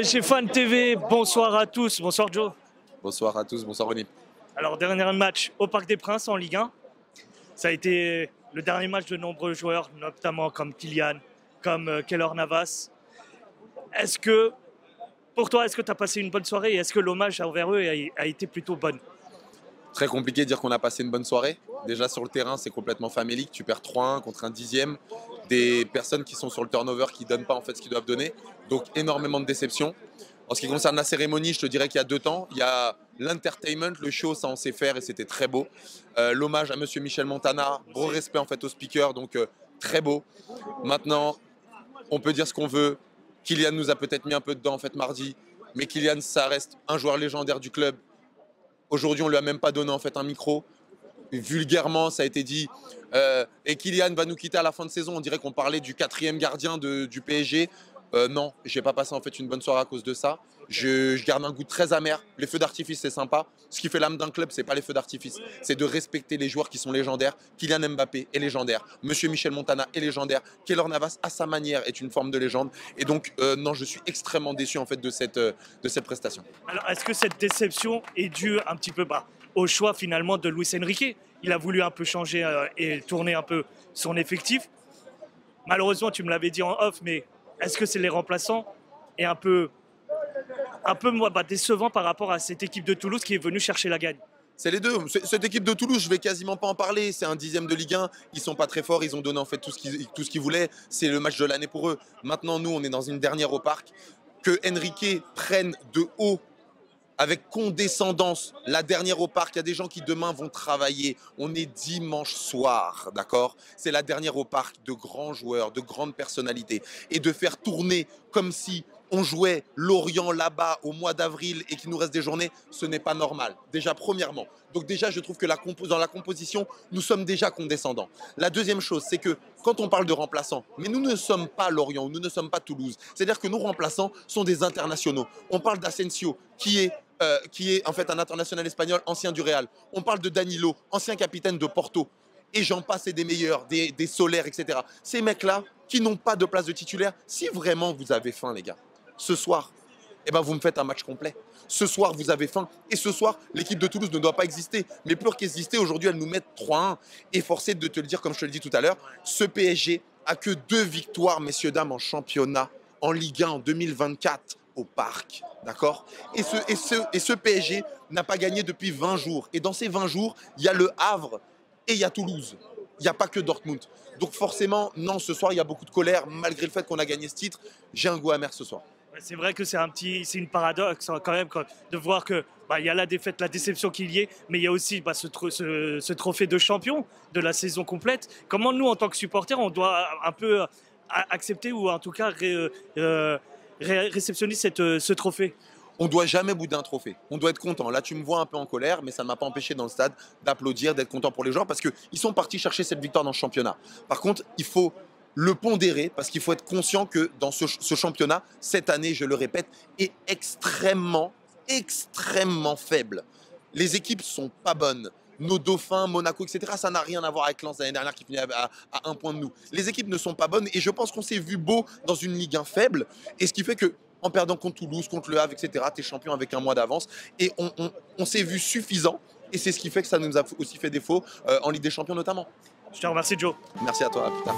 PSG Fan TV, bonsoir à tous, bonsoir Joe. Bonsoir à tous, bonsoir Ronnie. Alors, dernier match au Parc des Princes en Ligue 1. Ça a été le dernier match de nombreux joueurs, notamment comme Kylian, comme Keylor Navas. Est-ce que, pour toi, est-ce que tu as passé une bonne soirée et est-ce que l'hommage envers eux a été plutôt bonne? Très compliqué de dire qu'on a passé une bonne soirée. Déjà sur le terrain, c'est complètement famélique. Tu perds 3-1 contre un dixième. Des personnes qui sont sur le turnover qui ne donnent pas en fait ce qu'ils doivent donner. Donc énormément de déception. En ce qui concerne la cérémonie, je te dirais qu'il y a 2 temps. Il y a l'entertainment, le show, ça on sait faire et c'était très beau. L'hommage à Monsieur Michel Montana, gros respect en fait au speaker, donc très beau. Maintenant, on peut dire ce qu'on veut. Kylian nous a peut-être mis un peu dedans en fait mardi. Mais Kylian, ça reste un joueur légendaire du club. Aujourd'hui, on lui a même pas donné en fait un micro. Vulgairement, ça a été dit. Et Kylian va nous quitter à la fin de saison. On dirait qu'on parlait du 4e gardien du PSG. Non, j'ai pas passé en fait une bonne soirée à cause de ça. Je garde un goût très amer. Les feux d'artifice, c'est sympa. Ce qui fait l'âme d'un club, c'est pas les feux d'artifice. C'est de respecter les joueurs qui sont légendaires. Kylian Mbappé est légendaire. Monsieur Michel Montana est légendaire. Keylor Navas, à sa manière, est une forme de légende. Et donc, non, je suis extrêmement déçu en fait de cette prestation. Alors, est-ce que cette déception est due un petit peu au choix finalement de Luis Enrique? Il a voulu un peu changer et tourner un peu son effectif. Malheureusement, tu me l'avais dit en off, mais est-ce que c'est les remplaçants et un peu décevant par rapport à cette équipe de Toulouse qui est venue chercher la gagne? C'est les deux. Cette équipe de Toulouse, je vais quasiment pas en parler. C'est un 10e de Ligue 1. Ils sont pas très forts. Ils ont donné en fait tout ce qu'ils voulaient. C'est le match de l'année pour eux. Maintenant, nous, on est dans une dernière au parc. Que Enrique prenne de haut, avec condescendance, la dernière au parc. Il y a des gens qui demain vont travailler. On est dimanche soir, d'accord? C'est la dernière au parc de grands joueurs, de grandes personnalités. Et de faire tourner comme si on jouait Lorient là-bas au mois d'avril et qu'il nous reste des journées, ce n'est pas normal. Déjà, premièrement. Donc déjà, je trouve que dans la composition, nous sommes déjà condescendants. La deuxième chose, c'est que quand on parle de remplaçants, mais nous ne sommes pas Lorient, nous ne sommes pas Toulouse. C'est-à-dire que nos remplaçants sont des internationaux. On parle d'Asensio, qui est en fait un international espagnol, ancien du Real. On parle de Danilo, ancien capitaine de Porto. Et j'en passe et des meilleurs, des Solaires, etc. Ces mecs-là, qui n'ont pas de place de titulaire, si vraiment vous avez faim, les gars, ce soir, eh ben vous me faites un match complet. Ce soir, vous avez faim. Et ce soir, l'équipe de Toulouse ne doit pas exister. Mais pour qu'exister, aujourd'hui, elle nous met 3-1. Et forcé de te le dire, comme je te le dis tout à l'heure, ce PSG a que 2 victoires, messieurs, dames, en championnat, en Ligue 1 en 2024 au Parc. D'accord? Et ce PSG n'a pas gagné depuis 20 jours. Et dans ces 20 jours, il y a le Havre et il y a Toulouse. Il n'y a pas que Dortmund. Donc forcément, non, ce soir, il y a beaucoup de colère. Malgré le fait qu'on a gagné ce titre, j'ai un goût amer ce soir. C'est vrai que c'est une paradoxe quand même de voir que il y a la défaite, la déception qu'il y ait, mais il y a aussi ce trophée de champion de la saison complète. Comment nous, en tant que supporters, on doit un peu accepter ou en tout cas réceptionner ce trophée? On ne doit jamais bouder un trophée. On doit être content. Là, tu me vois un peu en colère, mais ça ne m'a pas empêché dans le stade d'applaudir, d'être content pour les joueurs parce qu'ils sont partis chercher cette victoire dans le championnat. Par contre, il faut le pondérer parce qu'il faut être conscient que dans ce championnat, cette année, je le répète, est extrêmement faible. Les équipes sont pas bonnes. Nos Dauphins, Monaco, etc., ça n'a rien à voir avec Lens l'année dernière qui finit à 1 point de nous. Les équipes ne sont pas bonnes et je pense qu'on s'est vu beau dans une Ligue 1 faible. Et ce qui fait que en perdant contre Toulouse, contre le Havre, etc., tu es champion avec un mois d'avance. Et on s'est vu suffisant. Et c'est ce qui fait que ça nous a aussi fait défaut en Ligue des Champions notamment. Je te remercie, Joe. Merci à toi, à plus tard.